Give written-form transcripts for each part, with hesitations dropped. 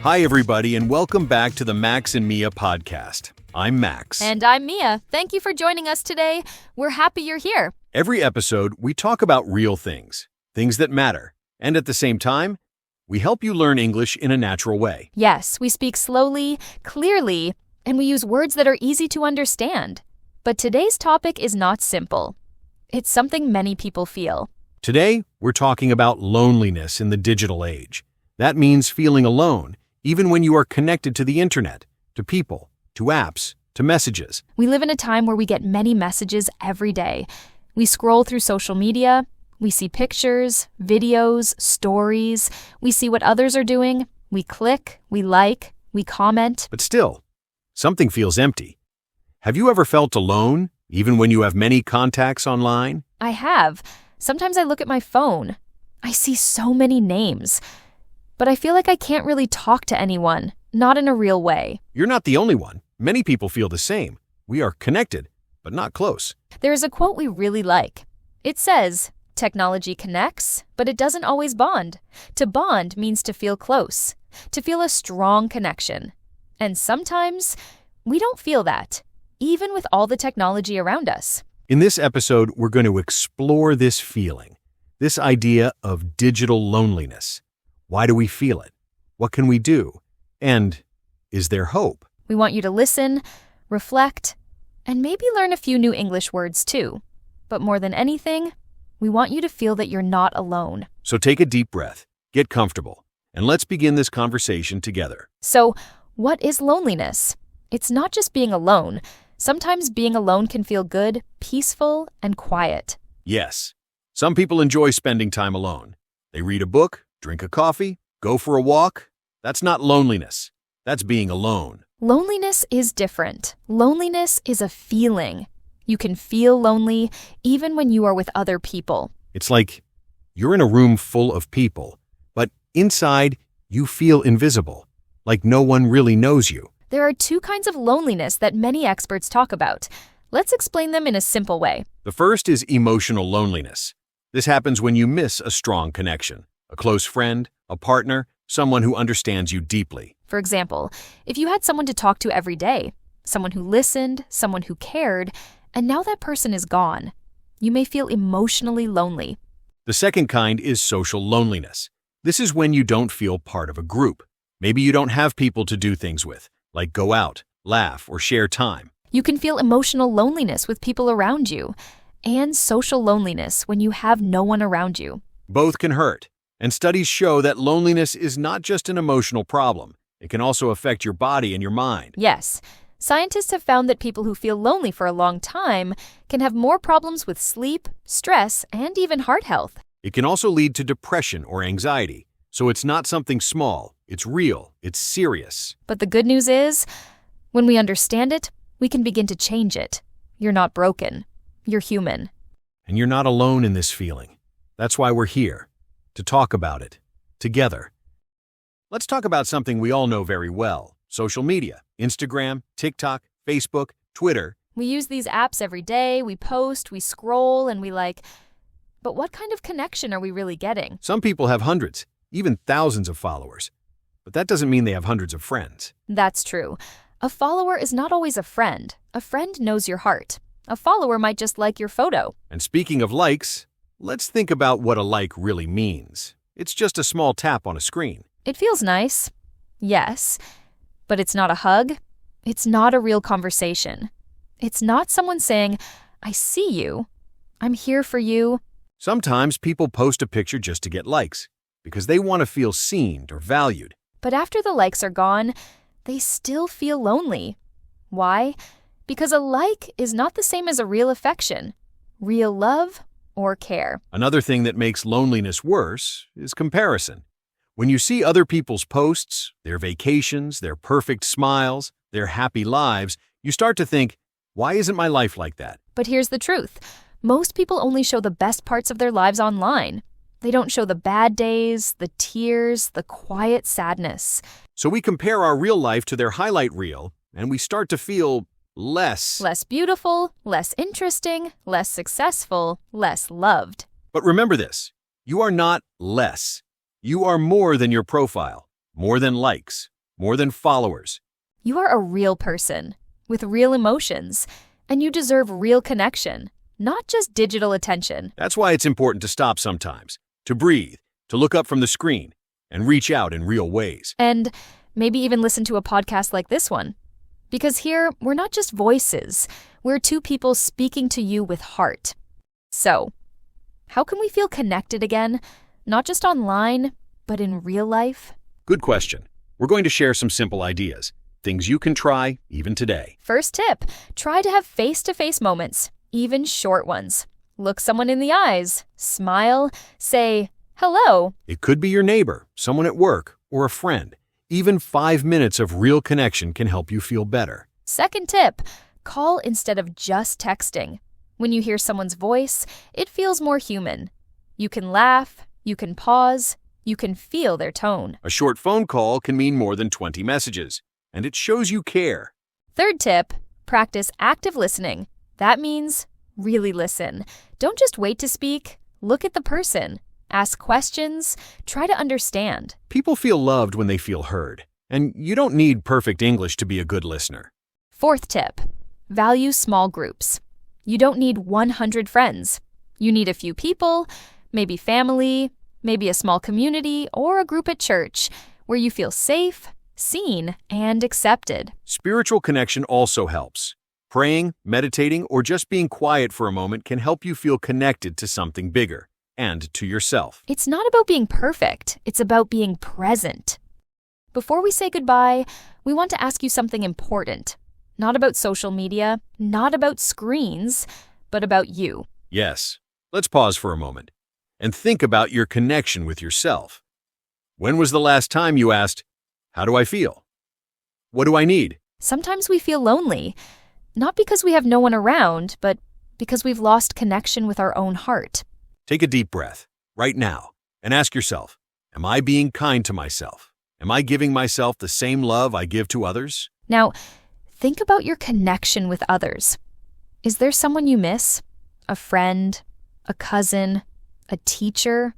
Hi, everybody, and welcome back to the Max and Mia podcast. I'm Max. And I'm Mia. Thank you for joining us today. We're happy you're here. Every episode, we talk about real things that matter. And at the same time, we help you learn English in a natural way. Yes, we speak slowly, clearly, and we use words that are easy to understand. But today's topic is not simple. It's something many people feel. Today, we're talking about loneliness in the digital age. That means feeling alone, even when you are connected to the internet, to people, to apps, to messages. We live in a time where we get many messages every day. We scroll through social media, we see pictures, videos, stories, we see what others are doing, we click, we like, we comment. But still, something feels empty. Have you ever felt alone, even when you have many contacts online? I have. Sometimes I look at my phone. I see so many names. But I feel like I can't really talk to anyone, not in a real way. You're not the only one. Many people feel the same. We are connected, but not close. There is a quote we really like. It says, "Technology connects, but it doesn't always bond. To bond means to feel close, to feel a strong connection. And sometimes we don't feel that, even with all the technology around us." In this episode, we're going to explore this feeling, this idea of digital loneliness. Why do we feel it? What can we do? And is there hope? We want you to listen, reflect, and maybe learn a few new English words too. But more than anything, we want you to feel that you're not alone. So take a deep breath, get comfortable, and let's begin this conversation together. So, what is loneliness? It's not just being alone. Sometimes being alone can feel good, peaceful, and quiet. Yes, some people enjoy spending time alone. They read a book, drink a coffee, go for a walk. That's not loneliness. That's being alone. Loneliness is different. Loneliness is a feeling. You can feel lonely even when you are with other people. It's like you're in a room full of people, but inside you feel invisible, like no one really knows you. There are two kinds of loneliness that many experts talk about. Let's explain them in a simple way. The first is emotional loneliness. This happens when you miss a strong connection. A close friend, a partner, someone who understands you deeply. For example, if you had someone to talk to every day, someone who listened, someone who cared, and now that person is gone, you may feel emotionally lonely. The second kind is social loneliness. This is when you don't feel part of a group. Maybe you don't have people to do things with, like go out, laugh, or share time. You can feel emotional loneliness with people around you, and social loneliness when you have no one around you. Both can hurt. And studies show that loneliness is not just an emotional problem. It can also affect your body and your mind. Yes. Scientists have found that people who feel lonely for a long time can have more problems with sleep, stress, and even heart health. It can also lead to depression or anxiety. So it's not something small. It's real. It's serious. But the good news is, when we understand it, we can begin to change it. You're not broken. You're human. And you're not alone in this feeling. That's why we're here. To talk about it, together. Let's talk about something we all know very well. Social media, Instagram, TikTok, Facebook, Twitter. We use these apps every day, we post, we scroll, and we like. But what kind of connection are we really getting? Some people have hundreds, even thousands of followers. But that doesn't mean they have hundreds of friends. That's true. A follower is not always a friend. A friend knows your heart. A follower might just like your photo. And speaking of likes, let's think about what a like really means. It's just a small tap on a screen. It feels nice. Yes. But it's not a hug. It's not a real conversation. It's not someone saying, "I see you. I'm here for you." Sometimes people post a picture just to get likes, because they want to feel seen or valued. But after the likes are gone, they still feel lonely. Why? Because a like is not the same as a real affection, real love, or care. Another thing that makes loneliness worse is comparison. When you see other people's posts, their vacations, their perfect smiles, their happy lives, you start to think, why isn't my life like that? But here's the truth. Most people only show the best parts of their lives online. They don't show the bad days, the tears, the quiet sadness. So we compare our real life to their highlight reel, and we start to feel less beautiful, less interesting, less successful, less loved. But remember this, you are not less. You are more than your profile, more than likes, more than followers. You are a real person with real emotions, and you deserve real connection, not just digital attention. That's why it's important to stop sometimes, to breathe, to look up from the screen, and reach out in real ways. And maybe even listen to a podcast like this one. Because here, we're not just voices, we're two people speaking to you with heart. So, how can we feel connected again, not just online, but in real life? Good question. We're going to share some simple ideas, things you can try even today. First tip, try to have face-to-face moments, even short ones. Look someone in the eyes, smile, say, hello. It could be your neighbor, someone at work, or a friend. Even 5 minutes of real connection can help you feel better. Second tip, call instead of just texting. When you hear someone's voice, it feels more human. You can laugh, you can pause, you can feel their tone. A short phone call can mean more than 20 messages, and it shows you care. Third tip, practice active listening. That means really listen. Don't just wait to speak. Look at the person. Ask questions. Try to understand. People feel loved when they feel heard, and you don't need perfect English to be a good listener. Fourth tip, value small groups. You don't need 100 friends. You need a few people, maybe family, maybe a small community, or a group at church where you feel safe, seen, and accepted. Spiritual connection also helps. Praying, meditating, or just being quiet for a moment can help you feel connected to something bigger and to yourself. It's not about being perfect, it's about being present. Before we say goodbye, we want to ask you something important. Not about social media, not about screens, but about you. Yes, let's pause for a moment and think about your connection with yourself. When was the last time you asked, how do I feel? What do I need? Sometimes we feel lonely, not because we have no one around, but because we've lost connection with our own heart. Take a deep breath right now and ask yourself, am I being kind to myself? Am I giving myself the same love I give to others? Now, think about your connection with others. Is there someone you miss? A friend, a cousin, a teacher,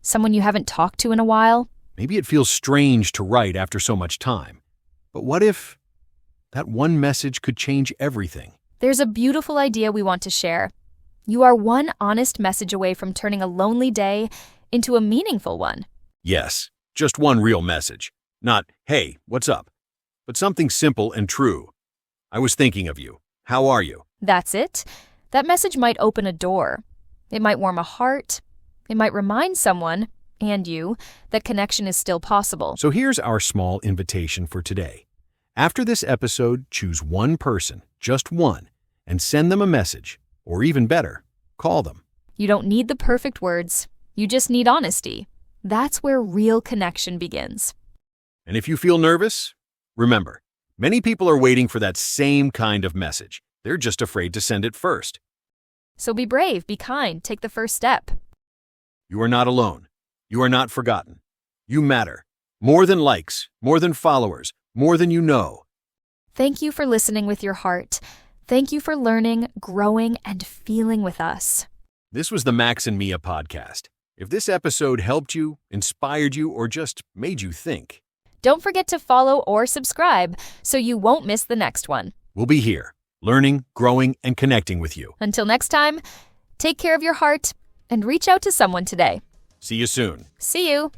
someone you haven't talked to in a while? Maybe it feels strange to write after so much time. But what if that one message could change everything? There's a beautiful idea we want to share. You are one honest message away from turning a lonely day into a meaningful one. Yes, just one real message. Not, hey, what's up? But something simple and true. I was thinking of you. How are you? That's it. That message might open a door. It might warm a heart. It might remind someone, and you, that connection is still possible. So here's our small invitation for today. After this episode, choose one person, just one, and send them a message. Or even better, call them. You don't need the perfect words. You just need honesty. That's where real connection begins. And if you feel nervous, remember, many people are waiting for that same kind of message. They're just afraid to send it first. So be brave, be kind, take the first step. You are not alone. You are not forgotten. You matter. More than likes, more than followers, more than you know. Thank you for listening with your heart. Thank you for learning, growing, and feeling with us. This was the Max and Mia podcast. If this episode helped you, inspired you, or just made you think, don't forget to follow or subscribe so you won't miss the next one. we'll be here, learning, growing, and connecting with you. Until next time, take care of your heart and reach out to someone today. See you soon. See you.